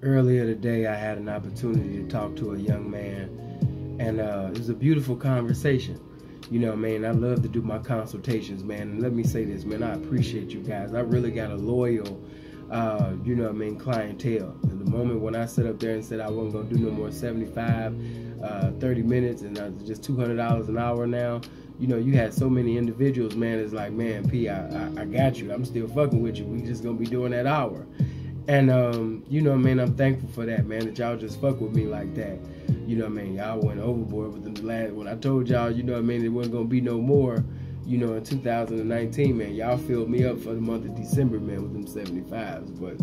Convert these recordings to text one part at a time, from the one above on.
Earlier today, I had an opportunity to talk to a young man, and it was a beautiful conversation. You know, man, I love to do my consultations, man. And let me say this, man, I appreciate you guys. I really got a loyal, you know what I mean, clientele. And the moment when I sat up there and said I wasn't going to do no more 75, 30 minutes, and just $200 an hour now, you know, you had so many individuals, man, it's like, man, P, I got you. I'm still fucking with you. We just going to be doing that hour. And, you know, man, I'm thankful for that, man, that y'all just fuck with me like that. You know what I mean? Y'all went overboard with the last, when I told y'all, you know what I mean, it wasn't going to be no more, you know, in 2019, man. Y'all filled me up for the month of December, man, with them 75s. But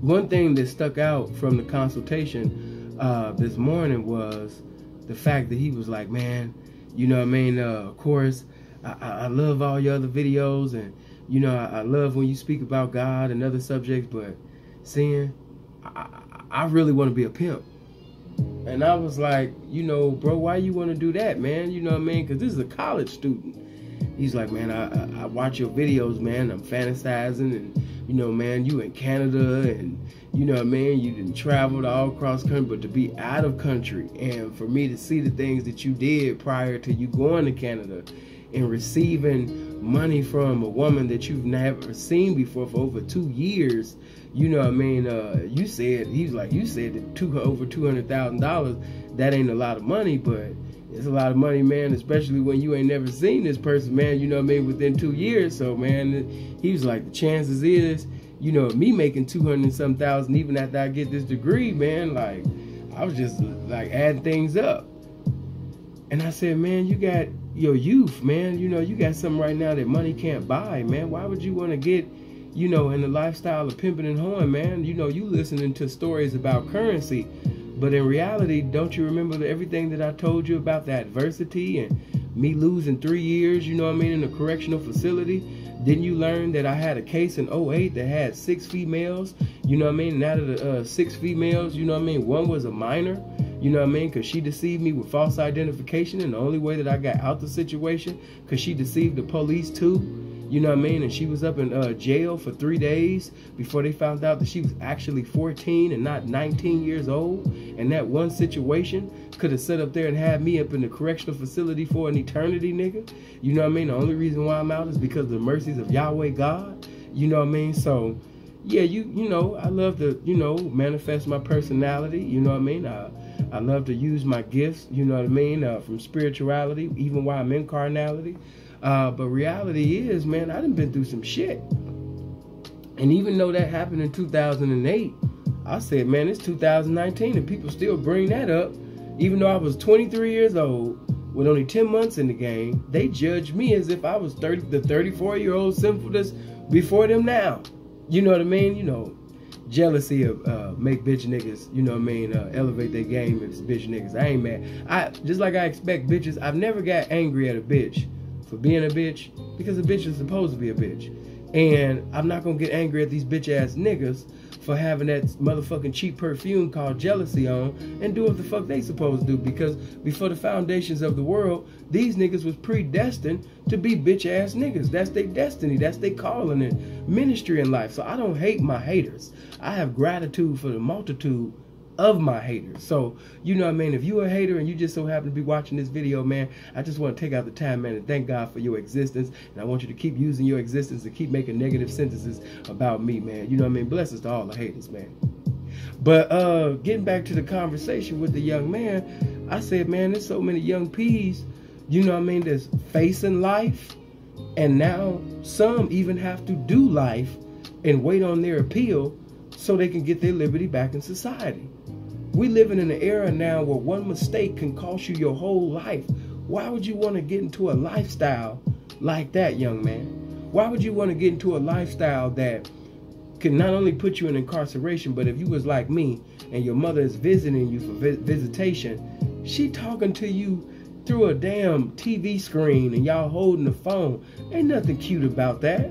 one thing that stuck out from the consultation this morning was the fact that he was like, man, you know what I mean, of course, I love all your other videos, and you know, I love when you speak about God and other subjects, but seeing, I really want to be a pimp. And I was like, you know, bro, why you want to do that, man? You know what I mean? Because this is a college student. He's like, man, I watch your videos, man. I'm fantasizing, and, you know, man, you in Canada, and, you know what I mean? You didn't travel all across country, but to be out of country, and for me to see the things that you did prior to you going to Canada, and receiving money from a woman that you've never seen before for over 2 years, you know what I mean? You said, he's like, you said that over $200,000, that ain't a lot of money, but it's a lot of money, man, especially when you ain't never seen this person, man, you know what I mean, within 2 years. So, man, he was like, the chances is, you know, me making 200 and some thousand, even after I get this degree, man, like, I was just like adding things up. And I said, man, you got your youth, man. You know, you got something right now that money can't buy, man. Why would you want to get, you know, in the lifestyle of pimping and hoeing, man? You know, you listening to stories about currency, but in reality, don't you remember everything that I told you about the adversity and me losing 3 years, you know what I mean, in a correctional facility? Didn't you learn that I had a case in '08 that had 6 females, you know what I mean? And out of the 6 females, you know what I mean, 1 was a minor. You know what I mean? Because she deceived me with false identification. And the only way that I got out the situation, because she deceived the police too. You know what I mean? And she was up in jail for 3 days before they found out that she was actually 14 and not 19 years old. And that one situation could have sat up there and had me up in the correctional facility for an eternity, nigga. You know what I mean? The only reason why I'm out is because of the mercies of Yahweh God. You know what I mean? So, yeah, you know, I love to, you know, manifest my personality. You know what I mean? I love to use my gifts, you know what I mean, from spirituality, even while I'm in carnality. But reality is, man, I done been through some shit. And even though that happened in 2008, I said, man, it's 2019 and people still bring that up. Even though I was 23 years old, with only 10 months in the game, they judged me as if I was the 34-year-old Sinful that's before them now. You know what I mean? You know, jealousy of make bitch niggas, you know what I mean, elevate their game as bitch niggas. I ain't mad. Just like I expect bitches, I've never got angry at a bitch for being a bitch, because a bitch is supposed to be a bitch. And I'm not gonna get angry at these bitch ass niggas for having that motherfucking cheap perfume called jealousy on and do what the fuck they supposed to do, because before the foundations of the world, these niggas was predestined to be bitch ass niggas. That's their destiny. That's their calling and ministry in life. So I don't hate my haters. I have gratitude for the multitude of my haters. So, you know what I mean, if you a hater and you just so happen to be watching this video, man, I just want to take out the time, man, and thank God for your existence. And I want you to keep using your existence to keep making negative sentences about me, man. You know what I mean? Blessings to all the haters, man. But getting back to the conversation with the young man, I said, man, there's so many young P's, you know what I mean, that's facing life, and now some even have to do life and wait on their appeal so they can get their liberty back in society. We living in an era now where one mistake can cost you your whole life. Why would you want to get into a lifestyle like that, young man? Why would you want to get into a lifestyle that can not only put you in incarceration, but if you was like me and your mother is visiting you for visitation, she talking to you through a damn TV screen and y'all holding the phone. Ain't nothing cute about that.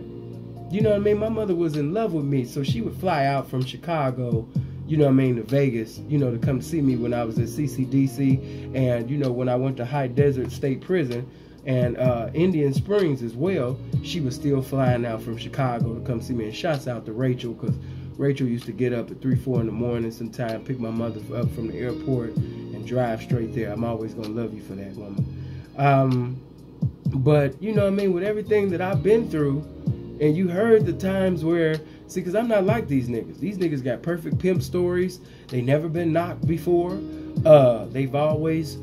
You know what I mean? My mother was in love with me, so she would fly out from Chicago, you know what I mean, to Vegas, you know, to come see me when I was at CCDC, and, you know, when I went to High Desert State Prison and Indian Springs as well, she was still flying out from Chicago to come see me. And shouts out to Rachel, because Rachel used to get up at 3, 4 in the morning sometime, pick my mother up from the airport and drive straight there. I'm always going to love you for that, woman. But, you know what I mean, with everything that I've been through, and you heard the times where, see, because I'm not like these niggas. These niggas got perfect pimp stories. They never been knocked before. They've always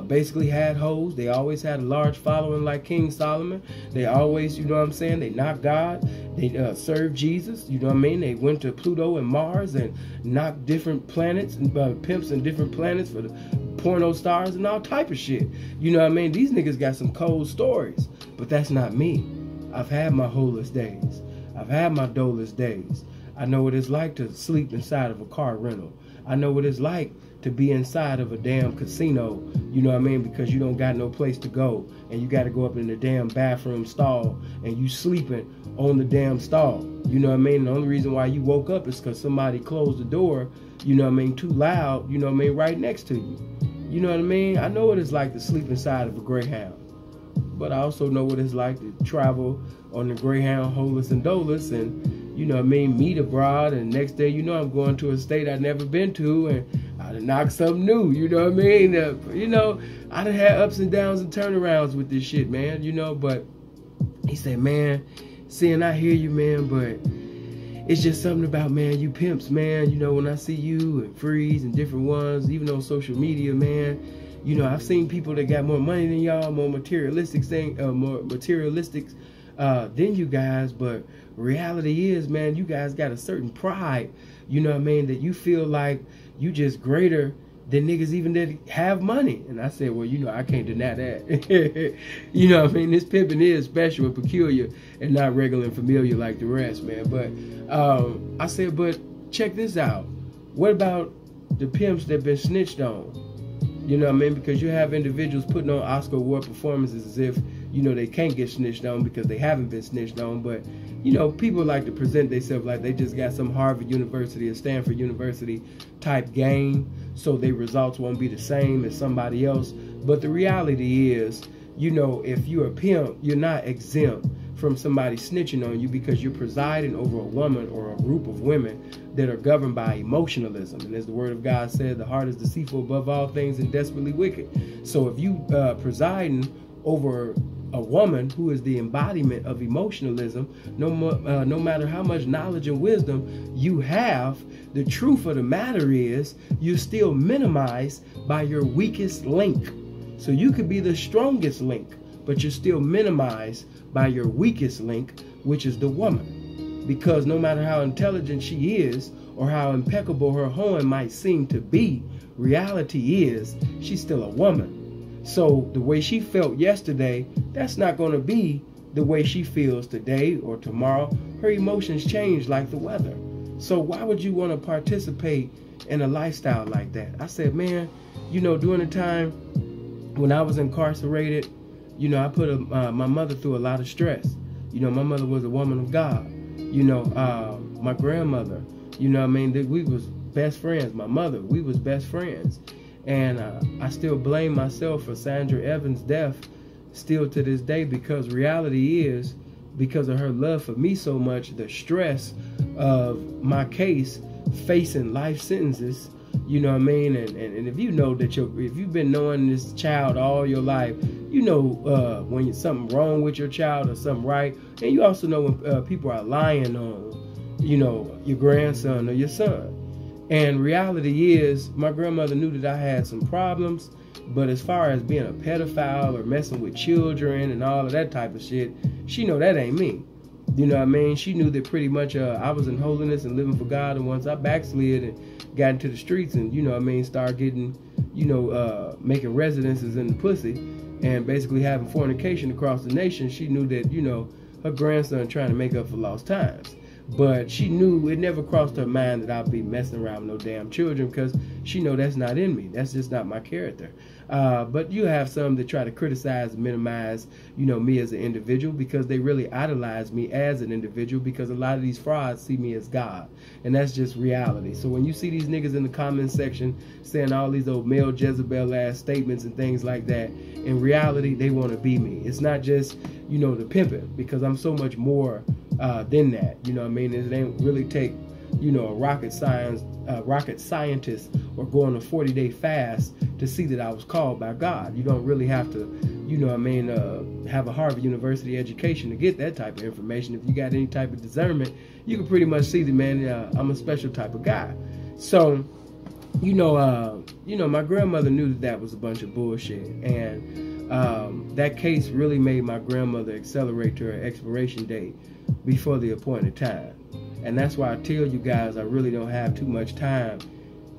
basically had hoes. They always had a large following like King Solomon. They always, you know what I'm saying, they knocked God. They served Jesus, you know what I mean? They went to Pluto and Mars and knocked different planets, pimps and different planets for the porno stars and all type of shit. You know what I mean? These niggas got some cold stories, but that's not me. I've had my holeless days. I've had my doleless days. I know what it's like to sleep inside of a car rental. I know what it's like to be inside of a damn casino, you know what I mean, because you don't got no place to go and you got to go up in the damn bathroom stall and you sleeping on the damn stall, you know what I mean. The only reason why you woke up is because somebody closed the door, you know what I mean, too loud, you know what I mean, right next to you. You know what I mean? I know what it's like to sleep inside of a Greyhound, but I also know what it's like to travel on the Greyhound holeless and doleless and, you know what I mean, meet abroad, and next day, you know, I'm going to a state I've never been to, and I done knocked something new, you know what I mean? You know, I done had ups and downs and turnarounds with this shit, man, you know, but he said, man, seeing I hear you, man, but it's just something about, man, you pimps, man, you know, when I see you and Freeze and different ones, even on social media, man, you know, I've seen people that got more money than y'all, more materialistic than you guys, but reality is, man, you guys got a certain pride, you know what I mean, that you feel like you just greater than niggas even that have money. And I said, well, you know, I can't deny that. You know what I mean? This pimping is special and peculiar and not regular and familiar like the rest, man. But I said, but check this out. What about the pimps that been snitched on? You know what I mean? Because you have individuals putting on Oscar award performances as if, you know, they can't get snitched on because they haven't been snitched on. But, you know, people like to present themselves like they just got some Harvard University or Stanford University type game, so their results won't be the same as somebody else. But the reality is, you know, if you're a pimp, you're not exempt from somebody snitching on you because you're presiding over a woman or a group of women that are governed by emotionalism. And as the word of God said, the heart is deceitful above all things and desperately wicked. So if you presiding over a woman who is the embodiment of emotionalism, no matter how much knowledge and wisdom you have, the truth of the matter is you're still minimized by your weakest link. So you could be the strongest link, but you're still minimized by your weakest link, which is the woman. Because no matter how intelligent she is or how impeccable her hoeing might seem to be, reality is she's still a woman. So the way she felt yesterday, that's not going to be the way she feels today or tomorrow. Her emotions change like the weather. So why would you want to participate in a lifestyle like that? I said, man, you know, during the time when I was incarcerated, you know, I put my mother through a lot of stress. You know, my mother was a woman of God. You know, my grandmother, you know what I mean, we was best friends. My mother, we was best friends. And I still blame myself for Sandra Evans' death still to this day, because reality is, because of her love for me so much, the stress of my case facing life sentences, you know what I mean? And if you know that if you've been knowing this child all your life, you know when something wrong with your child or something right. And you also know when people are lying on, you know, your grandson or your son. And reality is, my grandmother knew that I had some problems, but as far as being a pedophile or messing with children and all of that type of shit, she know that ain't me. You know what I mean? She knew that pretty much I was in holiness and living for God, and once I backslid and got into the streets and, you know what I mean, started getting, you know, making residences in the pussy and basically having fornication across the nation, she knew that, you know, her grandson trying to make up for lost times. But she knew, it never crossed her mind that I'd be messing around with no damn children, because she know that's not in me. That's just not my character. But you have some that try to criticize and minimize, you know, me as an individual, because they really idolize me as an individual, because a lot of these frauds see me as God. And that's just reality. So when you see these niggas in the comment section saying all these old male Jezebel ass statements and things like that, in reality, they want to be me. It's not just, you know, the pimping, because I'm so much more than that. You know what I mean? It ain't really take a rocket scientist or go on a 40-day fast to see that I was called by God. You don't really have to, have a Harvard University education to get that type of information. If you got any type of discernment, you can pretty much see that, man, I'm a special type of guy. So, my grandmother knew that was a bunch of bullshit, and that case really made my grandmother accelerate to her expiration date before the appointed time. And that's why I tell you guys I really don't have too much time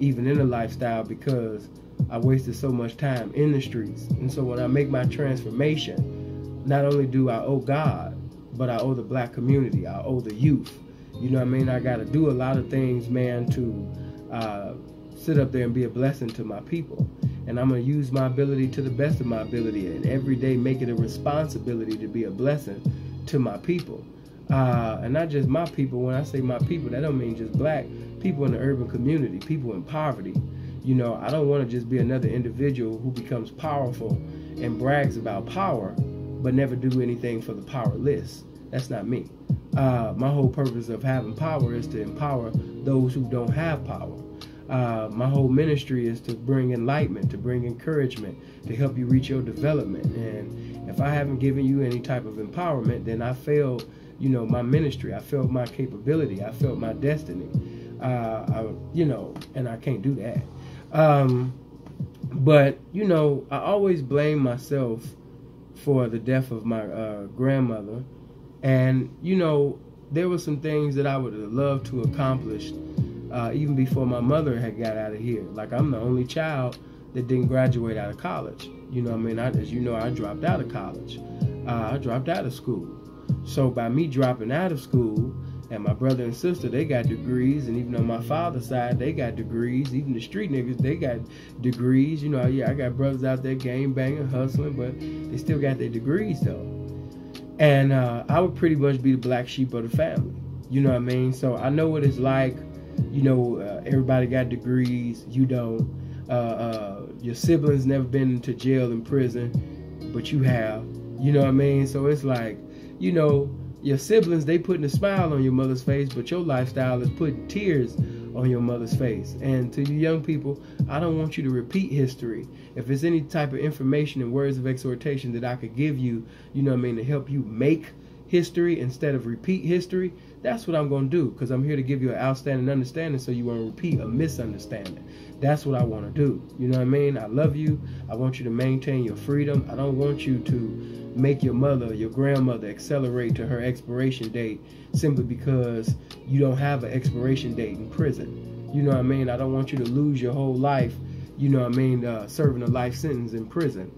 even in the lifestyle, because I wasted so much time in the streets. And so when I make my transformation, not only do I owe God, but I owe the black community, I owe the youth. I got to do a lot of things, man, to sit up there and be a blessing to my people. And I'm going to use my ability to the best of my ability, and every day make it a responsibility to be a blessing to my people. And not just my people. When I say my people, that don't mean just black people in the urban community, people in poverty. I don't want to just be another individual who becomes powerful and brags about power, but never do anything for the powerless. That's not me. My whole purpose of having power is to empower those who don't have power. My whole ministry is to bring enlightenment, to bring encouragement, to help you reach your development. And if I haven't given you any type of empowerment, then I failed, my ministry. I failed my capability. I failed my destiny. And I can't do that. But I always blame myself for the death of my grandmother. And, there were some things that I would have loved to accomplish even before my mother had got out of here. Like, I'm the only child that didn't graduate out of college. As you know, I dropped out of college. I dropped out of school. So by me dropping out of school, and my brother and sister, they got degrees, and even on my father's side, they got degrees. Even the street niggas, they got degrees. I got brothers out there gang banging, hustling, but they still got their degrees though. And I would pretty much be the black sheep of the family. So I know what it's like. Everybody got degrees. You don't. Your siblings never been into jail and prison, but you have. So it's like, your siblings, they putting a smile on your mother's face, but your lifestyle is putting tears on your mother's face. And to you young people, I don't want you to repeat history. If there's any type of information and words of exhortation that I could give you, to help you make history instead of repeat history, that's what I'm going to do, because I'm here to give you an outstanding understanding so you won't repeat a misunderstanding. That's what I want to do. I love you. I want you to maintain your freedom. I don't want you to make your mother, your grandmother, accelerate to her expiration date simply because you don't have an expiration date in prison. I don't want you to lose your whole life, serving a life sentence in prison.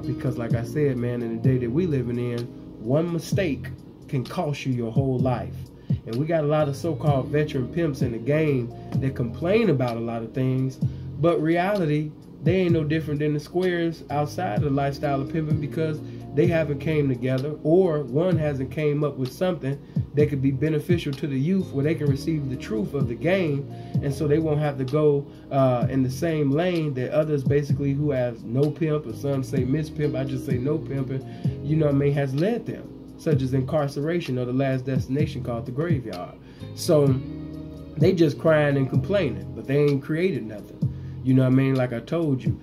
Because like I said, man, in the day that we living in, one mistake can cost you your whole life. And we got a lot of so-called veteran pimps in the game that complain about a lot of things, but reality, they ain't no different than the squares outside of the lifestyle of pimping, because they haven't came together, or one hasn't came up with something that could be beneficial to the youth where they can receive the truth of the game, and so they won't have to go in the same lane that others basically who have no pimp, or some say miss pimp, I just say no pimping, has led them, such as incarceration or the last destination called the graveyard. So they just crying and complaining, but they ain't created nothing. Like I told you,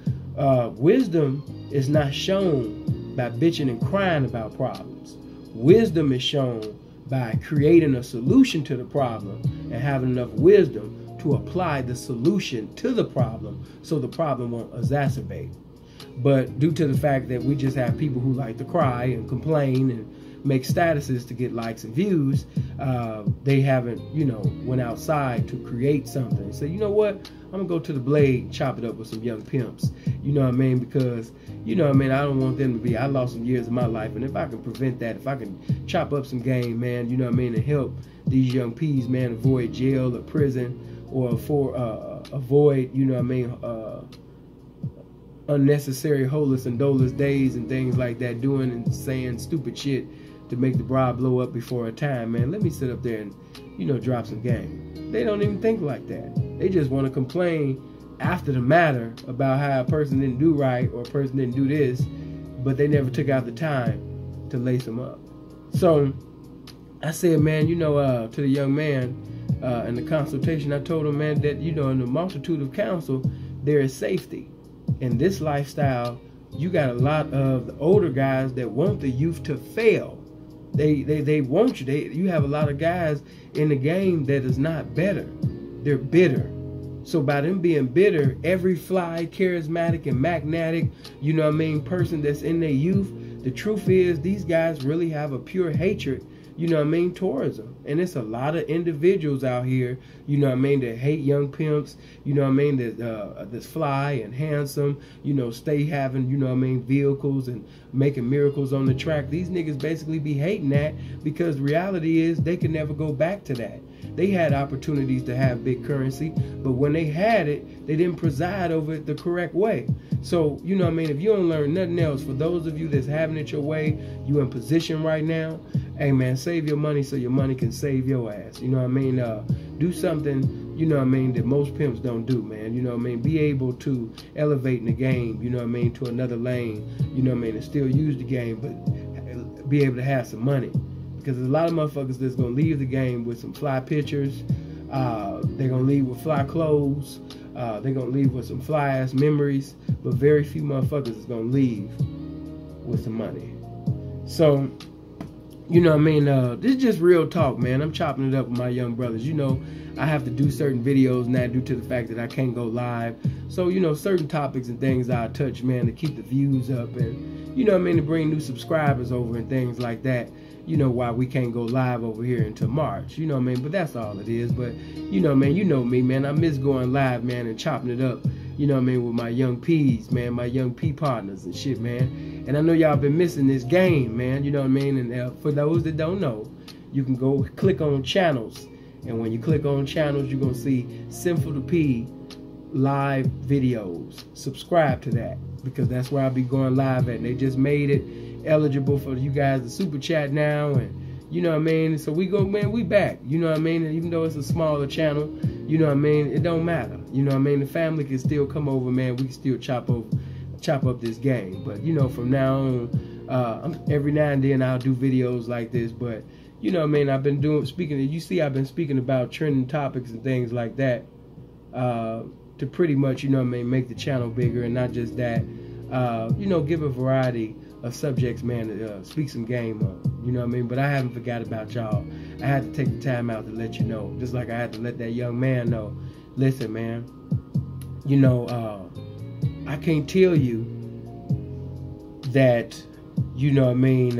wisdom is not shown by bitching and crying about problems. Wisdom is shown by creating a solution to the problem and having enough wisdom to apply the solution to the problem so the problem won't exacerbate. But due to the fact that we just have people who like to cry and complain and make statuses to get likes and views, they haven't, went outside to create something. So, I'm gonna go to the blade, chop it up with some young pimps. Because, I don't want them to be, I lost some years of my life, and if I can prevent that, if I can chop up some game, man, and help these young P's, man, avoid jail or prison, or avoid, unnecessary holeless and doleless days and things like that, doing and saying stupid shit to make the bribe blow up before a time, man. Let me sit up there and, drop some game. They don't even think like that. They just want to complain after the matter about how a person didn't do right or a person didn't do this, but they never took out the time to lace them up. So I said, man, to the young man, in the consultation, I told him, man, that, you know, in the multitude of counsel, there is safety. In this lifestyle, you got a lot of the older guys that want the youth to fail. They want you. You have a lot of guys in the game that is not better. They're bitter. So by them being bitter, every fly, charismatic, and magnetic, you know what I mean, person that's in their youth, the truth is these guys really have a pure hatred, you know what I mean, towards them. And it's a lot of individuals out here, you know what I mean, that hate young pimps, you know what I mean, that's fly and handsome, you know, stay having, you know what I mean, vehicles and making miracles on the track. These niggas basically be hating that because reality is they can never go back to that. They had opportunities to have big currency, but when they had it, they didn't preside over it the correct way. So, you know what I mean, if you don't learn nothing else, for those of you that's having it your way, you in position right now, hey man, save your money so your money can save your ass. You know what I mean? Do something, you know what I mean, that most pimps don't do, man. You know what I mean? Be able to elevate in the game, you know what I mean, to another lane, you know what I mean, and still use the game, but be able to have some money. Because there's a lot of motherfuckers that's going to leave the game with some fly pictures. They're going to leave with fly clothes. They're going to leave with some fly-ass memories. But very few motherfuckers is going to leave with some money. So, you know what I mean? This is just real talk, man. I'm chopping it up with my young brothers. You know, I have to do certain videos now due to the fact that I can't go live. So, you know, certain topics and things I touch, man, to keep the views up and, you know what I mean, to bring new subscribers over and things like that. You know, why we can't go live over here until March. You know what I mean? But that's all it is. But, you know, man, you know me, man. I miss going live, man, and chopping it up, you know what I mean, with my young P's, man, my young P partners and shit, man. And I know y'all been missing this game, man, you know what I mean? And for those that don't know, you can go click on channels. And when you click on channels, you're going to see Sinful to P live videos. Subscribe to that because that's where I'll be going live at. And they just made it eligible for you guys to super chat now, and you know what I mean, so we go, man, we back, you know what I mean, and even though it's a smaller channel, you know what I mean, it don't matter, you know what I mean, the family can still come over, man, we can still chop up this game. But you know, from now on, every now and then I'll do videos like this, but you know what I mean, I've been I've been speaking about trending topics and things like that, to pretty much, you know what I mean, make the channel bigger, and not just that, you know, give a variety of subjects, man, to speak some game on, you know what I mean? But I haven't forgot about y'all. I had to take the time out to let you know, just like I had to let that young man know. Listen, man, you know, I can't tell you that, you know what I mean,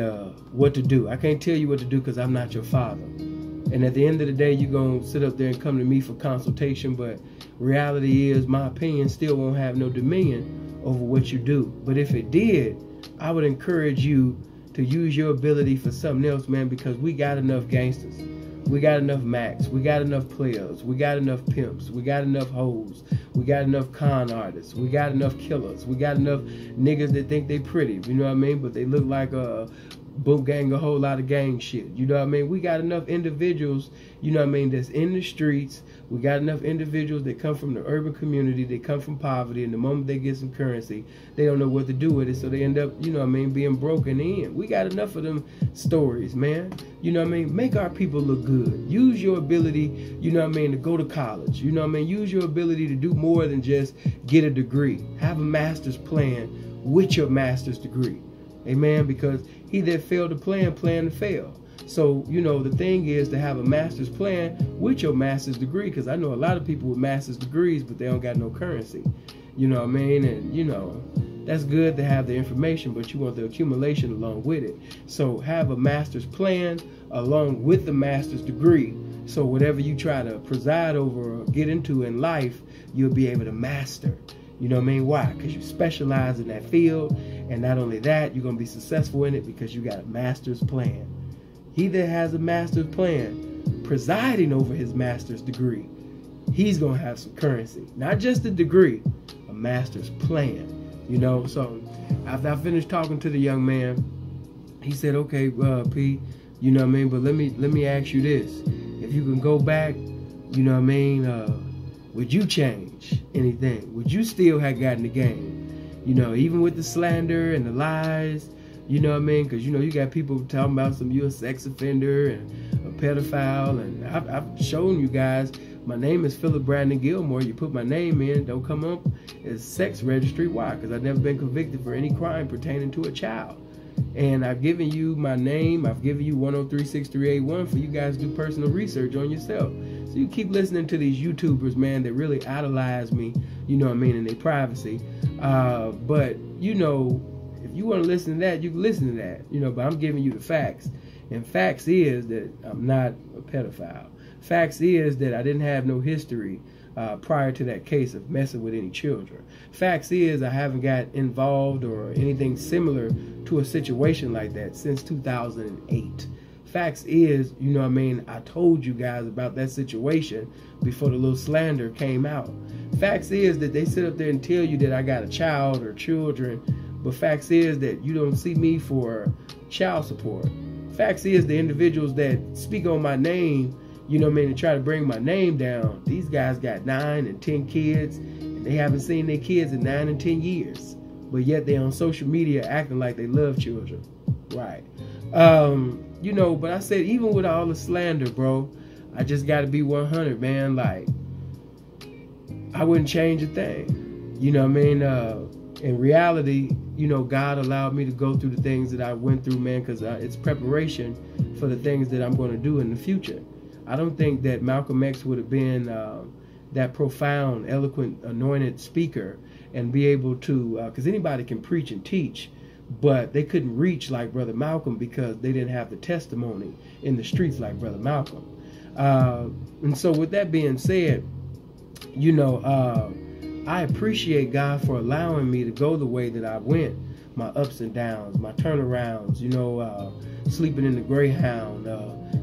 what to do. I can't tell you what to do because I'm not your father. And at the end of the day, you're going to sit up there and come to me for consultation, but reality is my opinion still won't have no dominion over what you do. But if it did, I would encourage you to use your ability for something else, man, because we got enough gangsters. We got enough Macs. We got enough players. We got enough pimps. We got enough hoes. We got enough con artists. We got enough killers. We got enough niggas that think they pretty, you know what I mean? But they look like a boom gang, a whole lot of gang shit. You know what I mean? We got enough individuals, you know what I mean, that's in the streets. We got enough individuals that come from the urban community. They come from poverty. And the moment they get some currency, they don't know what to do with it. So they end up, you know what I mean, being broken in. We got enough of them stories, man. You know what I mean? Make our people look good. Use your ability, you know what I mean, to go to college. You know what I mean? Use your ability to do more than just get a degree. Have a master's plan with your master's degree. Amen? Because he that failed to plan to fail. So, you know, the thing is to have a master's plan with your master's degree, because I know a lot of people with master's degrees, but they don't got no currency. You know what I mean? And, you know, that's good to have the information, but you want the accumulation along with it. So have a master's plan along with the master's degree. So whatever you try to preside over or get into in life, you'll be able to master. You know what I mean? Why? Because you specialize in that field. And not only that, you're going to be successful in it because you got a master's plan. He that has a master's plan, presiding over his master's degree, he's going to have some currency. Not just a degree, a master's plan. You know, so after I finished talking to the young man, he said, okay, P, you know what I mean? But let me ask you this. If you can go back, you know what I mean, would you change anything? Would you still have gotten the game? You know, even with the slander and the lies, you know what I mean? Because, you know, you got people talking about you a sex offender and a pedophile, and I've shown you guys. My name is Philip Brandon Gilmore. You put my name in, don't come up as sex registry. Why? Because I've never been convicted for any crime pertaining to a child. And I've given you my name. I've given you 1036381 for you guys to do personal research on yourself. So you keep listening to these YouTubers, man, that really idolize me, you know what I mean, in their privacy. But, you know, if you want to listen to that, you can listen to that, you know, but I'm giving you the facts. And facts is that I'm not a pedophile. Facts is that I didn't have no history prior to that case of messing with any children. Facts is I haven't got involved or anything similar to a situation like that since 2008. Facts is, you know what I mean, I told you guys about that situation before the little slander came out. Facts is that they sit up there and tell you that I got a child or children, but facts is that you don't see me for child support. Facts is the individuals that speak on my name, you know what I mean, and try to bring my name down. These guys got 9 and 10 kids, and they haven't seen their kids in 9 and 10 years. But yet they're on social media acting like they love children. Right. You know, but I said, even with all the slander, bro, I just got to be 100, man. Like, I wouldn't change a thing. You know what I mean? In reality, you know, God allowed me to go through the things that I went through, man, because it's preparation for the things that I'm going to do in the future. I don't think that Malcolm X would have been that profound, eloquent, anointed speaker and be able to, because anybody can preach and teach, but they couldn't reach like Brother Malcolm because they didn't have the testimony in the streets like Brother Malcolm. And so with that being said, you know, I appreciate God for allowing me to go the way that I went, my ups and downs, my turnarounds, you know, sleeping in the Greyhound,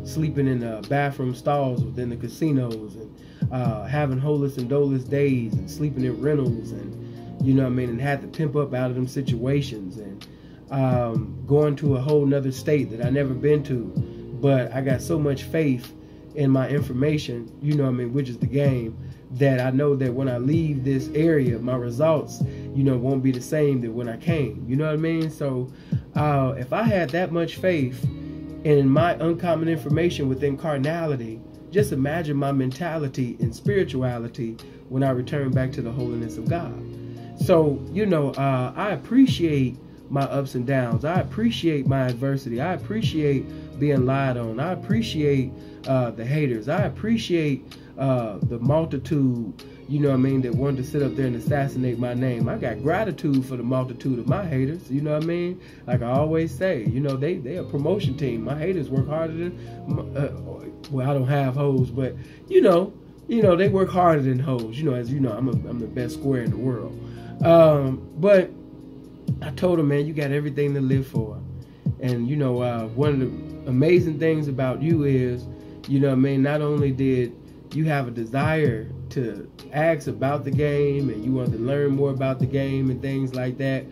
sleeping in the bathroom stalls within the casinos, and having holeless and doleless days, and sleeping in rentals, and, you know what I mean, and had to pimp up out of them situations, and going to a whole nother state that I never been to, but I got so much faith in my information, you know what I mean, which is the game, that I know that when I leave this area, my results, you know, won't be the same that when I came, you know what I mean? So if I had that much faith in my uncommon information within carnality, just imagine my mentality and spirituality when I return back to the holiness of God. So, you know, I appreciate my ups and downs. I appreciate my adversity. I appreciate being lied on. I appreciate the haters. I appreciate the multitude, you know what I mean, that wanted to sit up there and assassinate my name. I got gratitude for the multitude of my haters, you know what I mean? Like I always say, you know, they a promotion team. My haters work harder than, well, I don't have hoes, but, you know, they work harder than hoes. You know, as you know, I'm the best square in the world. But I told him, man, you got everything to live for. And, you know, one of the amazing things about you is, you know what I mean, not only did you have a desire to ask about the game and you want to learn more about the game and things like that,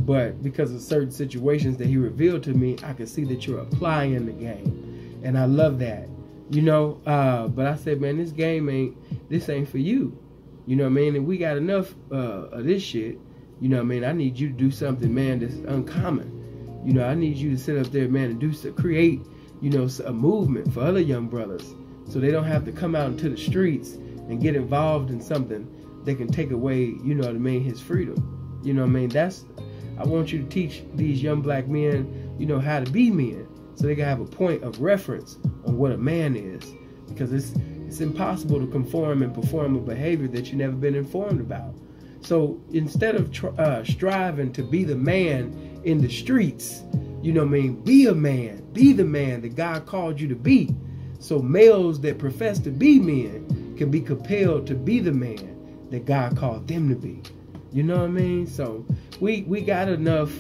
but because of certain situations that he revealed to me, I could see that you're applying the game. And I love that, you know. But I said, man, this ain't for you. You know what I mean? And we got enough of this shit. You know what I mean? I need you to do something, man, that's uncommon. You know, I need you to sit up there, man, and create, you know, a movement for other young brothers so they don't have to come out into the streets and get involved in something that can take away, you know what I mean, his freedom. You know what I mean? I want you to teach these young black men, you know, how to be men so they can have a point of reference on what a man is, because it's impossible to conform and perform a behavior that you've never been informed about. So instead of striving to be the man in the streets, you know what I mean, be a man, be the man that God called you to be. So males that profess to be men can be compelled to be the man that God called them to be. You know what I mean? So we got enough,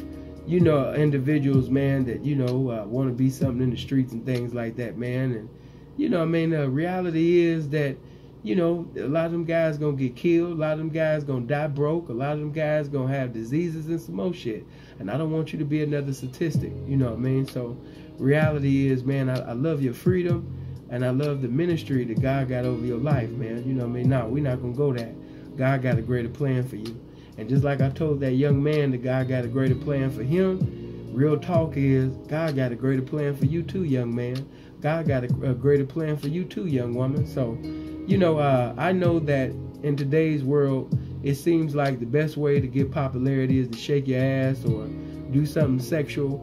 you know, individuals, man, that, you know, want to be something in the streets and things like that, man. And, you know what I mean, the reality is that, you know, a lot of them guys gonna get killed, a lot of them guys gonna die broke, a lot of them guys gonna have diseases and some more shit. And I don't want you to be another statistic, you know what I mean? So reality is, man, I love your freedom and I love the ministry that God got over your life, man. You know what I mean? No, we're not gonna go that. God got a greater plan for you. And just like I told that young man that God got a greater plan for him, real talk is God got a greater plan for you too, young man. God got a greater plan for you too, young woman. So, you know, I know that in today's world, it seems like the best way to get popularity is to shake your ass or do something sexual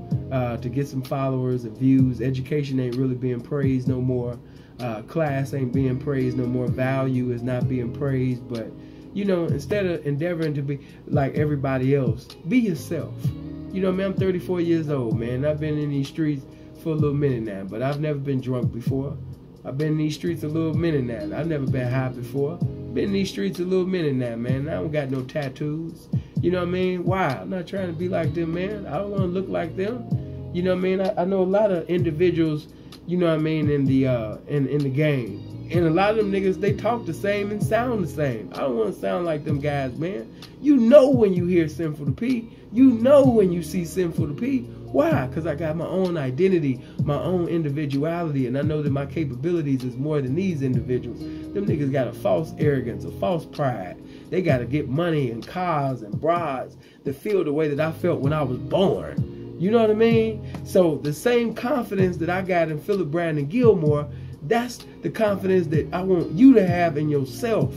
to get some followers and views. Education ain't really being praised no more. Class ain't being praised no more. Value is not being praised. But, you know, instead of endeavoring to be like everybody else, be yourself. You know, man, I'm 34 years old, man. I've been in these streets for a little minute now, but I've never been drunk before. I've been in these streets a little minute now. I've never been high before. Been in these streets a little minute now, man. I don't got no tattoos. You know what I mean? Why? I'm not trying to be like them, man. I don't want to look like them. You know what I mean? I know a lot of individuals, you know what I mean, in the game. And a lot of them niggas, they talk the same and sound the same. I don't want to sound like them guys, man. You know when you hear Sinful to P. You know when you see Sinful to P. Why? Because I got my own identity, my own individuality, and I know that my capabilities is more than these individuals. Them niggas got a false arrogance, a false pride. They got to get money and cars and broads to feel the way that I felt when I was born. You know what I mean? So the same confidence that I got in Philip Brandon Gilmore, that's the confidence that I want you to have in yourself.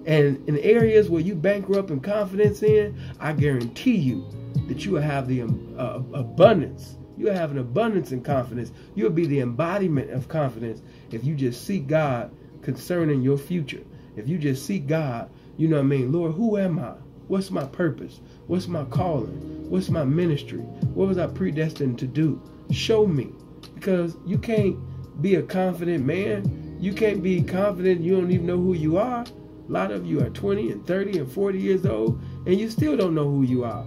And in areas where you bankrupt in confidence in, I guarantee you that you will have the abundance. You'll have an abundance in confidence. You'll be the embodiment of confidence if you just seek God concerning your future. If you just seek God, you know what I mean? Lord, who am I? What's my purpose? What's my calling? What's my ministry? What was I predestined to do? Show me. Because you can't be a confident man. You can't be confident. You don't even know who you are. A lot of you are 20 and 30 and 40 years old, and you still don't know who you are.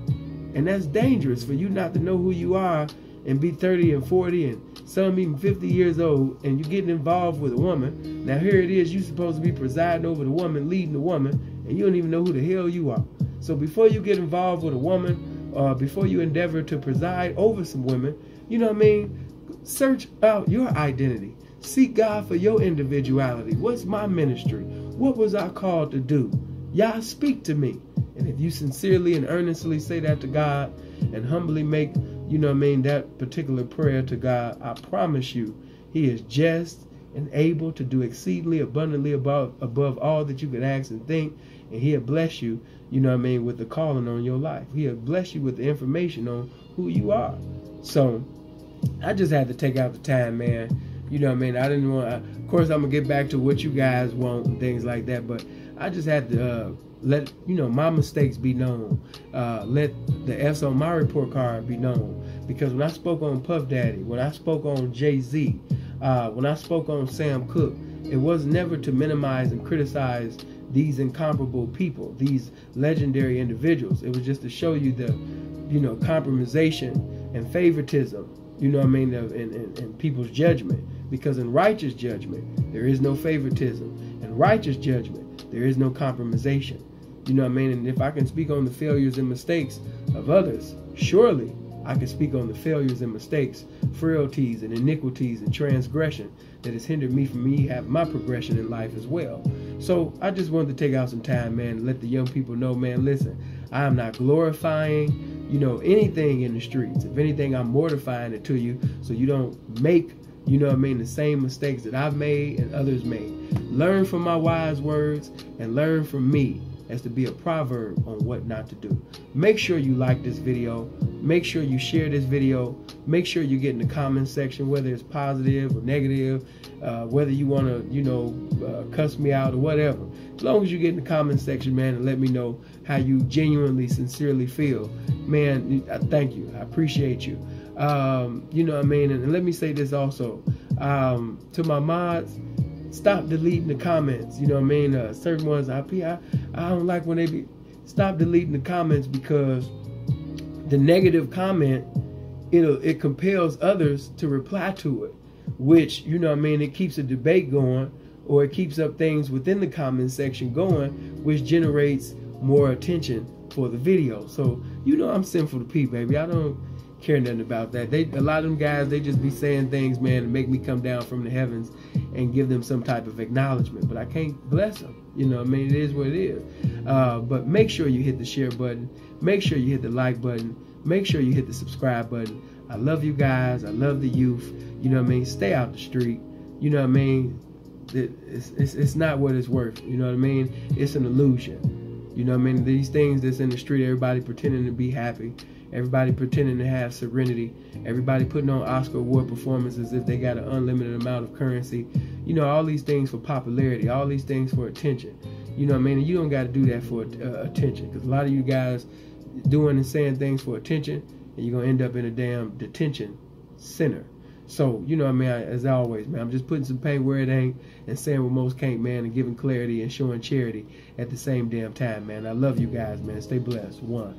And that's dangerous for you not to know who you are and be 30 and 40 and some even 50 years old, and you're getting involved with a woman. Now here it is, you're supposed to be presiding over the woman, leading the woman, and you don't even know who the hell you are. So before you get involved with a woman, before you endeavor to preside over some women, you know what I mean? Search out your identity. Seek God for your individuality. What's my ministry? What was I called to do? Y'all speak to me. And if you sincerely and earnestly say that to God and humbly make, you know what I mean, that particular prayer to God, I promise you, He is just and able to do exceedingly abundantly above all that you could ask and think. And He'll bless you, you know what I mean, with the calling on your life. He'll bless you with the information on who you are. So I just had to take out the time, man. You know what I mean? I didn't want, of course, I'm going to get back to what you guys want and things like that. But I just had to let, you know, my mistakes be known. Let the F's on my report card be known. Because when I spoke on Puff Daddy, when I spoke on Jay-Z, when I spoke on Sam Cooke, it was never to minimize and criticize these incomparable people, these legendary individuals. It was just to show you the, you know, compromisation and favoritism, you know what I mean, in people's judgment. Because in righteous judgment, there is no favoritism. In righteous judgment, there is no compromisation. You know what I mean? And if I can speak on the failures and mistakes of others, surely I can speak on the failures and mistakes, frailties and iniquities and transgression that has hindered me from having my progression in life as well. So I just wanted to take out some time, man, and let the young people know, man, listen, I am not glorifying, you know, anything in the streets. If anything, I'm mortifying it to you so you don't make, you know what I mean, the same mistakes that I've made and others made. Learn from my wise words and learn from me as to be a proverb on what not to do. Make sure you like this video. Make sure you share this video. Make sure you get in the comment section, whether it's positive or negative, whether you want to, you know, cuss me out or whatever. As long as you get in the comment section, man, and let me know how you genuinely, sincerely feel. Man, thank you. I appreciate you. You know what I mean? And let me say this also. To my mods, stop deleting the comments. You know what I mean? Certain ones I don't like when they stop deleting the comments, because the negative comment, it compels others to reply to it, which, you know what I mean, it keeps a debate going, or it keeps up things within the comment section going, which generates more attention for the video. So, you know, I'm Sinful to P, baby. I don't care nothing about that. A lot of them guys, they just be saying things, man, and make me come down from the heavens and give them some type of acknowledgement, but I can't bless them. You know what I mean? It is what it is. But make sure you hit the share button. Make sure you hit the like button. Make sure you hit the subscribe button. I love you guys. I love the youth. You know what I mean? Stay out the street. You know what I mean? It's not what it's worth. You know what I mean? It's an illusion. You know what I mean? These things that's in the street, everybody pretending to be happy. Everybody pretending to have serenity. Everybody putting on Oscar award performances as if they got an unlimited amount of currency. You know, all these things for popularity. All these things for attention. You know what I mean? And you don't got to do that for attention. Because a lot of you guys doing and saying things for attention, and you're going to end up in a damn detention center. So, you know what I mean, as always, man, I'm just putting some paint where it ain't and saying what most can't, man, and giving clarity and showing charity at the same damn time, man. I love you guys, man. Stay blessed. One.